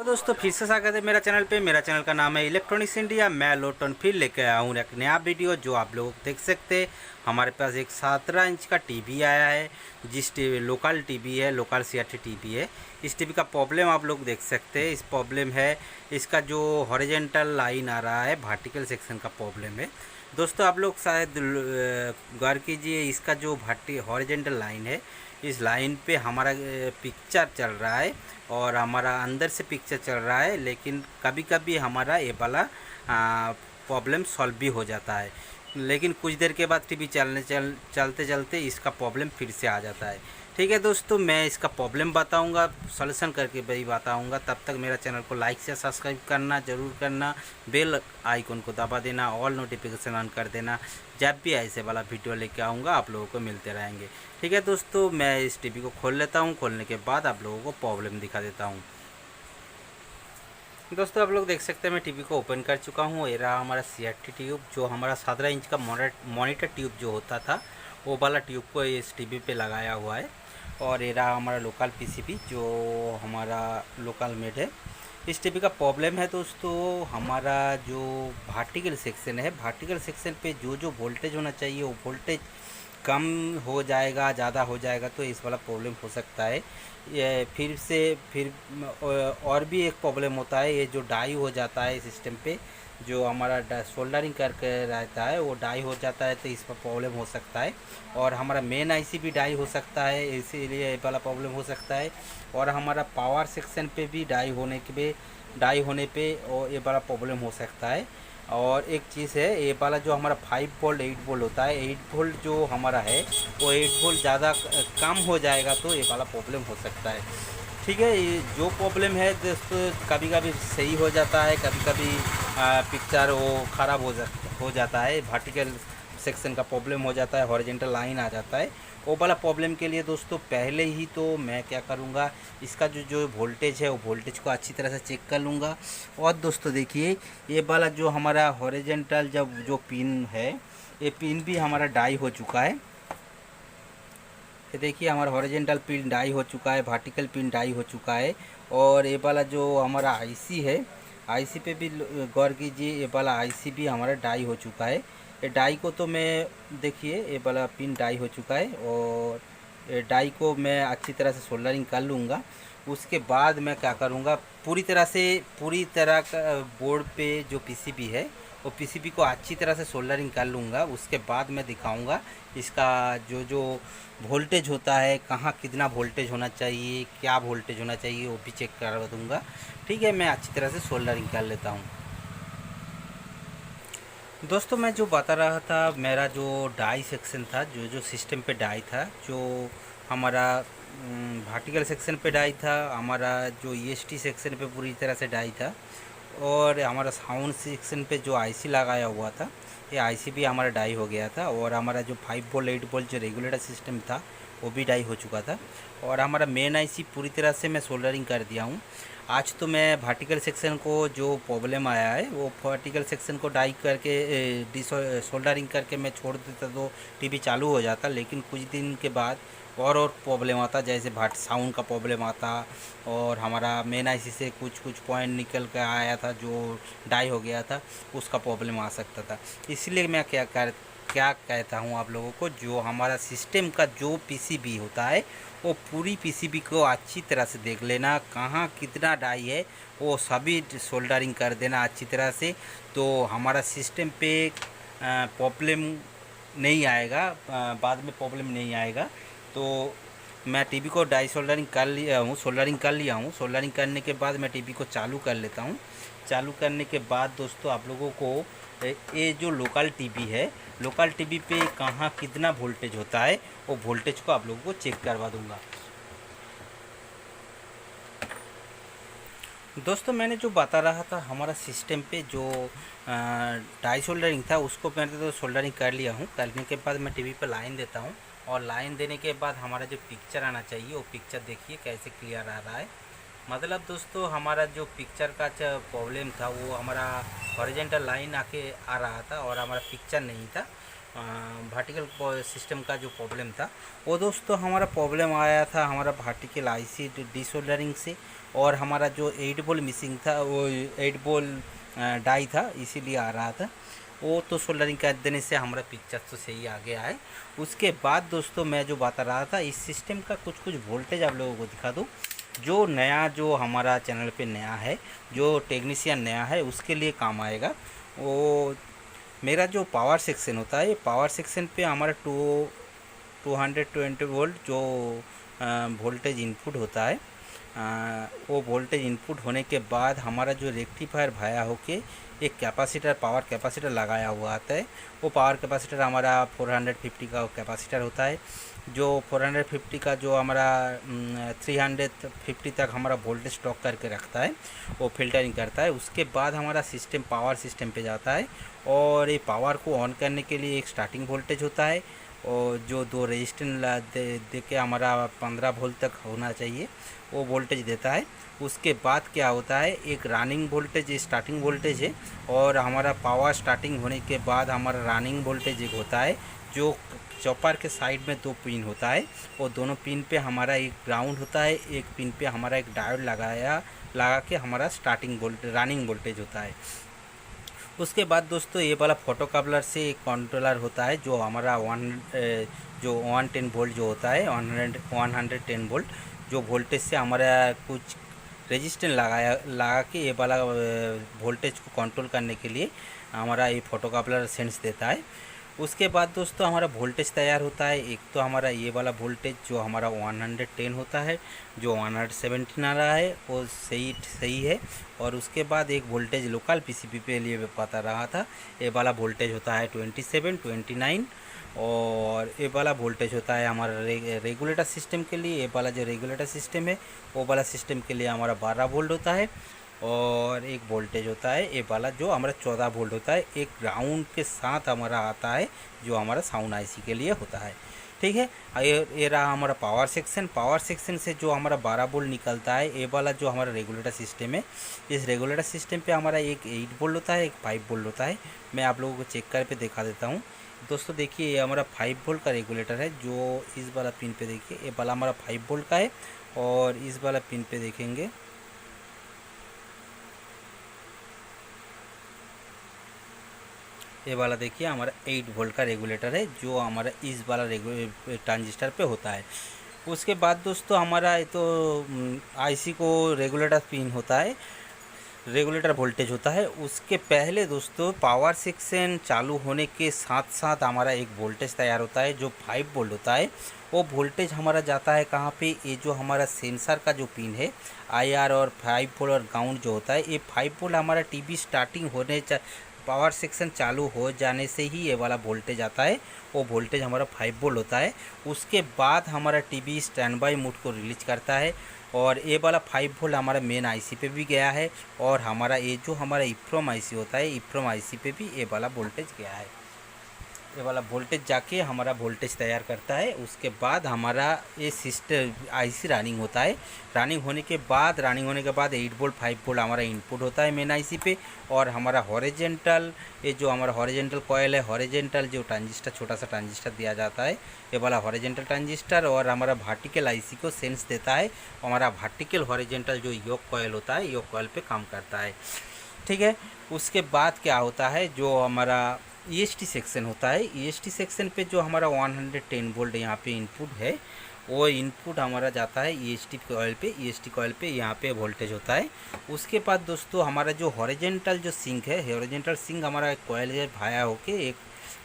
तो दोस्तों फिर से स्वागत है मेरा चैनल पे। मेरा चैनल का नाम है इलेक्ट्रॉनिक्स इंडिया। मैं लोटन फिर लेकर आया हूँ एक नया वीडियो जो आप लोग देख सकते हैं। हमारे पास एक 17 इंच का टीवी आया है, जिस टीवी लोकल टीवी है, लोकल CRT टीवी है। इस टीवी का प्रॉब्लम आप लोग देख सकते हैं। इस प्रॉब्लम है इसका जो हॉरिजॉन्टल लाइन आ रहा है, वर्टिकल सेक्शन का प्रॉब्लम है। दोस्तों आप लोग शायद गौर कीजिए, इसका जो हॉरिजॉन्टल लाइन है, इस लाइन पे हमारा पिक्चर चल रहा है और हमारा अंदर से पिक्चर चल रहा है, लेकिन कभी कभी हमारा ये वाला प्रॉब्लम सॉल्व भी हो जाता है, लेकिन कुछ देर के बाद टीवी चलते चलते इसका प्रॉब्लम फिर से आ जाता है। ठीक है दोस्तों, मैं इसका प्रॉब्लम बताऊंगा, सॉल्यूशन करके भी बताऊंगा। तब तक मेरा चैनल को लाइक से सब्सक्राइब करना ज़रूर करना, बेल आइकन को दबा देना, ऑल नोटिफिकेशन ऑन कर देना। जब भी ऐसे वाला वीडियो लेके आऊँगा आप लोगों को मिलते रहेंगे। ठीक है दोस्तों, मैं इस टीवी को खोल लेता हूँ। खोलने के बाद आप लोगों को प्रॉब्लम दिखा देता हूँ। दोस्तों आप लोग देख सकते हैं मैं टीवी को ओपन कर चुका हूँ। ये रहा हमारा CRT ट्यूब, जो हमारा 17 इंच का मॉनिटर ट्यूब जो होता था, वो वाला ट्यूब को इस टीवी पे लगाया हुआ है। और ये रहा हमारा लोकल PCB जो हमारा लोकल मेड है। इस टीवी का प्रॉब्लम है दोस्तों, हमारा जो वर्टिकल सेक्शन है, वर्टिकल सेक्शन पे जो जो वोल्टेज होना चाहिए वो वोल्टेज कम हो जाएगा, ज़्यादा हो जाएगा, तो इस वाला प्रॉब्लम हो सकता है। ये फिर और भी एक प्रॉब्लम होता है, ये जो डाई हो जाता है सिस्टम पे, जो हमारा सोल्डरिंग करके रहता है वो डाई हो जाता है, तो इस पर प्रॉब्लम हो सकता है। और हमारा मेन IC भी डाई हो सकता है, इसीलिए ये वाला प्रॉब्लम हो सकता है। और हमारा पावर सेक्शन पे भी डाई होने पे और ये वाला प्रॉब्लम हो सकता है। और एक चीज़ है, ये वाला जो हमारा 5 वोल्ट 8 वोल्ट होता है, 8 वोल्ट जो हमारा है वो 8 वोल्ट ज़्यादा कम हो जाएगा, तो ये वाला प्रॉब्लम हो सकता है। ठीक है, ये जो प्रॉब्लम है दोस्तों कभी कभी सही हो जाता है, कभी कभी पिक्चर वो ख़राब हो जाता है, वर्टिकल सेक्शन का प्रॉब्लम हो जाता है, हॉरिजॉन्टल लाइन आ जाता है। वो वाला प्रॉब्लम के लिए दोस्तों पहले ही तो मैं क्या करूँगा, इसका जो वोल्टेज है वो वोल्टेज को अच्छी तरह से चेक कर लूँगा। और दोस्तों देखिए, ये वाला जो हमारा हॉरिजॉन्टल जो पिन है, ये पिन भी हमारा डाई हो चुका है। ये देखिए हमारा हॉरिजॉन्टल पिन डाई हो चुका है, वर्टिकल पिन डाई हो चुका है। और ये वाला जो हमारा IC है, IC पे भी गौर कीजिए, ये वाला IC भी हमारा डाई हो चुका है। ये डाई को तो मैं देखिए, ये वाला पिन डाई हो चुका है और ये डाई को मैं अच्छी तरह से सोल्डरिंग कर लूँगा। उसके बाद मैं क्या करूँगा, पूरी तरह का बोर्ड पे जो PCB है वो PCB को अच्छी तरह से सोल्डरिंग कर लूँगा। उसके बाद मैं दिखाऊँगा इसका जो वोल्टेज होता है, कहाँ कितना वोल्टेज होना चाहिए, क्या वोल्टेज होना चाहिए, वो भी चेक करवा दूँगा। ठीक है, मैं अच्छी तरह से सोल्डरिंग कर लेता हूँ। दोस्तों मैं जो बता रहा था, मेरा जो डाई सेक्शन था, जो सिस्टम पे डाई था, जो हमारा वर्टिकल सेक्शन पे डाई था, हमारा जो EST सेक्शन पे पूरी तरह से डाई था, और हमारा साउंड सेक्शन पे जो IC लगाया हुआ था, ये IC भी हमारा डाई हो गया था। और हमारा जो 5 वोल्ट 8 वोल्ट जो रेगुलेटर सिस्टम था वो भी डाई हो चुका था। और हमारा मेन IC पूरी तरह से मैं सोल्डरिंग कर दिया हूँ। आज तो मैं वर्टिकल सेक्शन को जो प्रॉब्लम आया है वो वर्टिकल सेक्शन को डाई करके सोल्डरिंग करके मैं छोड़ देता तो टीवी चालू हो जाता, लेकिन कुछ दिन के बाद और प्रॉब्लम आता, जैसे साउंड का प्रॉब्लम आता, और हमारा मेन IC से कुछ पॉइंट निकल कर आया था जो डाई हो गया था, उसका प्रॉब्लम आ सकता था। इसलिए मैं क्या कहता हूँ आप लोगों को, जो हमारा सिस्टम का जो PCB होता है वो पूरी PCB को अच्छी तरह से देख लेना, कहाँ कितना डाई है वो सभी सोल्डरिंग कर देना अच्छी तरह से, तो हमारा सिस्टम पे प्रॉब्लम नहीं आएगा, बाद में प्रॉब्लम नहीं आएगा। तो मैं टीवी को डाई सोल्डरिंग कर लिया हूँ, सोल्डरिंग करने के बाद मैं टीवी को चालू कर लेता हूँ। चालू करने के बाद दोस्तों आप लोगों को ये जो लोकल टीवी है, लोकल टीवी पे कहाँ कितना वोल्टेज होता है वो वोल्टेज को आप लोगों को चेक करवा दूँगा। दोस्तों मैंने जो बता रहा था, हमारा सिस्टम पे जो डाई सोल्डरिंग था उसको मैंने तो सोल्डरिंग कर लिया हूँ। करने के बाद मैं टीवी पे लाइन देता हूँ, और लाइन देने के बाद हमारा जो पिक्चर आना चाहिए वो पिक्चर देखिए कैसे क्लियर आ रहा है। मतलब दोस्तों हमारा जो पिक्चर का प्रॉब्लम था वो हमारा हॉरिजॉन्टल लाइन आके आ रहा था और हमारा पिक्चर नहीं था। वर्टिकल सिस्टम का जो प्रॉब्लम था वो दोस्तों हमारा प्रॉब्लम आया था हमारा वर्टिकल IC डिसोल्डरिंग से। और हमारा जो 8 वोल्ट मिसिंग था, वो 8 वोल्ट डाई था, इसीलिए आ रहा था। वो तो सोल्डरिंग कर देने से हमारा पिक्चर तो सही आ गया है। उसके बाद दोस्तों मैं जो बता रहा था, इस सिस्टम का कुछ कुछ वोल्टेज आप लोगों को दिखा दूँ। जो नया, जो हमारा चैनल पे नया है, जो टेक्नीशियन नया है, उसके लिए काम आएगा। वो मेरा जो पावर सेक्शन होता है, पावर सेक्शन पे हमारा 220 वोल्ट जो वोल्टेज इनपुट होता है, वो वोल्टेज इनपुट होने के बाद हमारा जो रेक्टिफायर भाया होके एक कैपेसिटर, पावर कैपेसिटर लगाया हुआ आता है। वो पावर कैपेसिटर हमारा 450 का कैपेसिटर होता है। जो 450 का जो हमारा 350 तक हमारा वोल्टेज स्टॉक करके रखता है, वो फिल्टरिंग करता है। उसके बाद हमारा सिस्टम पावर सिस्टम पे जाता है, और ये पावर को ऑन करने के लिए एक स्टार्टिंग वोल्टेज होता है, और जो 2 रेजिस्टेंस दे के हमारा 15 वोल्ट तक होना चाहिए, वो वोल्टेज देता है। उसके बाद क्या होता है, एक रनिंग वोल्टेज स्टार्टिंग वोल्टेज है, और हमारा पावर स्टार्टिंग होने के बाद हमारा रनिंग वोल्टेज एक होता है। जो चॉपर के साइड में 2 पिन होता है, वो दोनों पिन पे हमारा एक ग्राउंड होता है, एक पिन पे हमारा एक डायोड लगा के हमारा स्टार्टिंग वोल्टेज, रनिंग वोल्टेज होता है। उसके बाद दोस्तों ये वाला फोटो कपलर से एक कंट्रोलर होता है, जो हमारा 110 वोल्ट जो होता है, 110 वोल्ट जो वोल्टेज से हमारा कुछ रेजिस्टेंस लगा के ये वाला वोल्टेज को कंट्रोल करने के लिए हमारा ये फोटो कपलर सेंस देता है। उसके बाद दोस्तों हमारा वोल्टेज तैयार होता है। एक तो हमारा ये वाला वोल्टेज जो हमारा 110 होता है, जो 117 आ रहा है, वो सही है। और उसके बाद एक वोल्टेज लोकल पीसीबी पे लिए बता रहा था, ये वाला वोल्टेज होता है 27, 29। और ये वाला वोल्टेज होता है हमारा रेगुलेटर सिस्टम के लिए। ये वाला जो रेगुलेटर सिस्टम है, वो वाला सिस्टम के लिए हमारा 12 वोल्ट होता है। और एक वोल्टेज होता है ये वाला जो हमारा 14 वोल्ट होता है, एक ग्राउंड के साथ हमारा आता है, जो हमारा साउंड आईसी के लिए होता है। ठीक है, ये रहा हमारा पावर सेक्शन। पावर सेक्शन से जो हमारा 12 वोल्ट निकलता है, ये वाला जो हमारा रेगुलेटर सिस्टम है, इस रेगुलेटर सिस्टम पे हमारा एक 8 वोल्ट होता है, एक 5 वोल्ट होता है। मैं आप लोगों को चेक करके दिखा देता हूँ। दोस्तों देखिए, ये हमारा 5 वोल्ट का रेगुलेटर है, जो इस वाला पिन पे देखिए, ये वाला हमारा 5 वोल्ट का है। और इस वाला पिन पे देखेंगे, ये वाला देखिए हमारा 8 वोल्ट का रेगुलेटर है, जो हमारा इस वाला ट्रांजिस्टर पे होता है। उसके बाद दोस्तों हमारा ये तो आईसी को रेगुलेटर पिन होता है, रेगुलेटर वोल्टेज होता है। उसके पहले दोस्तों पावर सेक्शन चालू होने के साथ साथ हमारा एक वोल्टेज तैयार होता है, जो 5 वोल्ट होता है। वो वोल्टेज हमारा जाता है कहाँ पे, ये जो हमारा सेंसर का जो पिन है आईआर, और 5 वोल्ट और ग्राउंड जो होता है, ये 5 वोल्ट हमारा टीवी स्टार्टिंग होने पावर सेक्शन चालू हो जाने से ही ये वाला वोल्टेज आता है, वो वोल्टेज हमारा 5 वोल्ट होता है। उसके बाद हमारा टीवी स्टैंड बाई मोड को रिलीज करता है, और ये वाला 5 वोल्ट हमारा मेन आईसी पे भी गया है, और हमारा ये जो हमारा इफ्रोम आईसी होता है, इफ्रोम आईसी पे भी ये वाला वोल्टेज गया है। ये वाला वोल्टेज जाके हमारा वोल्टेज तैयार करता है। उसके बाद हमारा ये सिस्टम आईसी रनिंग होता है। रनिंग होने के बाद 8 वोल्ट 5 वोल्ट हमारा इनपुट होता है मेन आईसी पे, और हमारा हॉरिजेंटल, ये जो हमारा हॉरिजेंटल कॉयल है, हॉरिजेंटल जो ट्रांजिस्टर, छोटा सा ट्रांजिस्टर दिया जाता है, ये वाला हॉरिजेंटल ट्रांजिस्टर, और हमारा वर्टिकल आईसी को सेंस देता है। हमारा वर्टिकल हॉरिजेंटल जो योक कॉयल होता है, योक कॉयल पे काम करता है। ठीक है, उसके बाद क्या होता है, जो हमारा ईएसटी सेक्शन होता है, ईएसटी सेक्शन पे जो हमारा 110 वोल्ट यहाँ पे इनपुट है, वो इनपुट हमारा जाता है ईएसटी कॉइल पे। ईएसटी कॉइल पे यहाँ पे वोल्टेज होता है। उसके बाद दोस्तों हमारा जो हॉरिजेंटल जो सिंक है, हॉरिजेंटल सिंक हमारा एक कॉइल है भाया होके, एक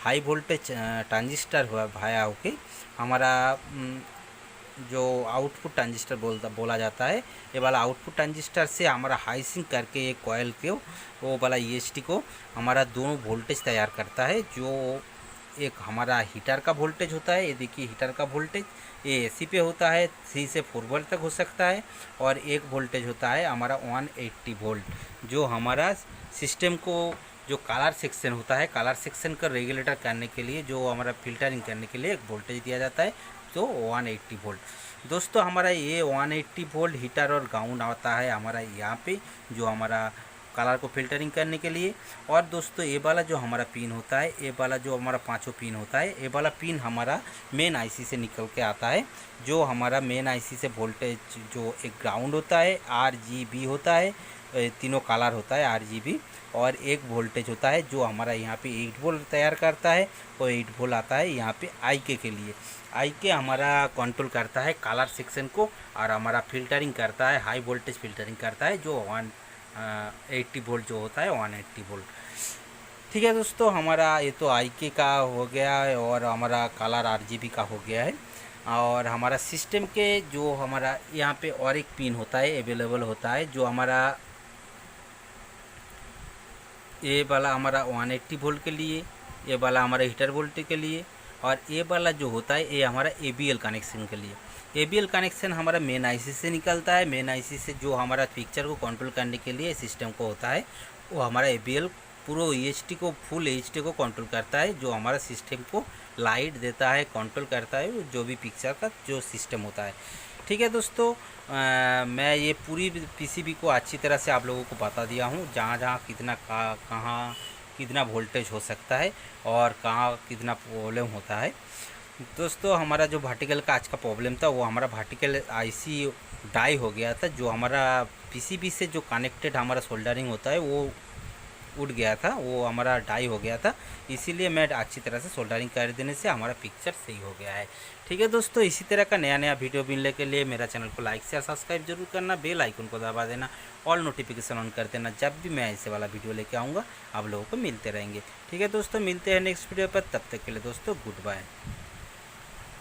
हाई वोल्टेज ट्रांजिस्टर हुआ भाया होके, हमारा जो आउटपुट ट्रांजिस्टर बोला जाता है, ये वाला आउटपुट ट्रांजिस्टर से हमारा हाई सिंक करके ये कॉयल के वो वाला ईएसटी को हमारा दोनों वोल्टेज तैयार करता है। जो एक हमारा हीटर का वोल्टेज होता है, ये देखिए हीटर का वोल्टेज, ये एसी पे होता है, 3 से 4 वोल्ट तक हो सकता है। और एक वोल्टेज होता है हमारा 180 वोल्ट, जो हमारा सिस्टम को, जो कलर सेक्शन होता है, कलर सेक्शन का रेगुलेटर करने के लिए, जो हमारा फिल्टरिंग करने के लिए एक वोल्टेज दिया जाता है, तो 180 वोल्ट। दोस्तों हमारा ये 180 वोल्ट हीटर और ग्राउंड आता है हमारा यहाँ पे, जो हमारा कलर को फिल्टरिंग करने के लिए। और दोस्तों ये वाला जो हमारा पिन होता है, ये वाला जो हमारा पांचों पिन होता है, ये वाला पिन हमारा मेन आईसी से निकल के आता है। जो हमारा मेन आईसी से वोल्टेज जो एक ग्राउंड होता है, आरजीबी होता है, तीनों कलर होता है आरजीबी, और एक वोल्टेज होता है जो हमारा यहाँ पे 8 वोल्ट तैयार करता है, और 8 वोल्ट आता है यहाँ पे आईके के लिए। आईके हमारा कंट्रोल करता है कलर सेक्शन को, और हमारा फिल्टरिंग करता है, हाई वोल्टेज फिल्टरिंग करता है जो 180 वोल्ट जो होता है, 180 वोल्ट। ठीक है दोस्तों, हमारा ये तो आईके का हो गया है और हमारा कलर आरजीबी का हो गया है। और हमारा सिस्टम के जो हमारा यहाँ पे और एक पिन होता है अवेलेबल होता है, जो हमारा ये वाला हमारा 180 वोल्ट के लिए, ये वाला हमारा हीटर वोल्ट के लिए, और ये वाला जो होता है ये हमारा एबीएल कनेक्शन के लिए। एबीएल कनेक्शन हमारा मेन आईसी से निकलता है। मेन आईसी से जो हमारा पिक्चर को कंट्रोल करने के लिए सिस्टम को होता है, वो हमारा एबीएल पूरा एचडी को, फुल एचडी को कंट्रोल करता है, जो हमारा सिस्टम को लाइट देता है, कंट्रोल करता है जो भी पिक्चर का जो सिस्टम होता है। ठीक है दोस्तों, मैं ये पूरी पीसीबी को अच्छी तरह से आप लोगों को बता दिया हूँ, जहाँ जहाँ कितना कहाँ कितना वोल्टेज हो सकता है और कहाँ कितना प्रॉब्लम होता है। दोस्तों हमारा जो वर्टिकल का आज का प्रॉब्लम था, वो हमारा वर्टिकल आईसी डाई हो गया था। जो हमारा पीसीबी से जो कनेक्टेड हमारा सोल्डरिंग होता है वो उड़ गया था, वो हमारा डाई हो गया था, इसीलिए मैं अच्छी तरह से सोल्डरिंग कर देने से हमारा पिक्चर सही हो गया है। ठीक है दोस्तों, इसी तरह का नया नया वीडियो मिलने के लिए मेरा चैनल को लाइक शेयर सब्सक्राइब जरूर करना, बेल आइकन को दबा देना, ऑल नोटिफिकेशन ऑन कर देना। जब भी मैं ऐसे वाला वीडियो लेके आऊँगा आप लोगों को मिलते रहेंगे। ठीक है दोस्तों, मिलते हैं नेक्स्ट वीडियो पर, तब तक के लिए दोस्तों गुड बाय।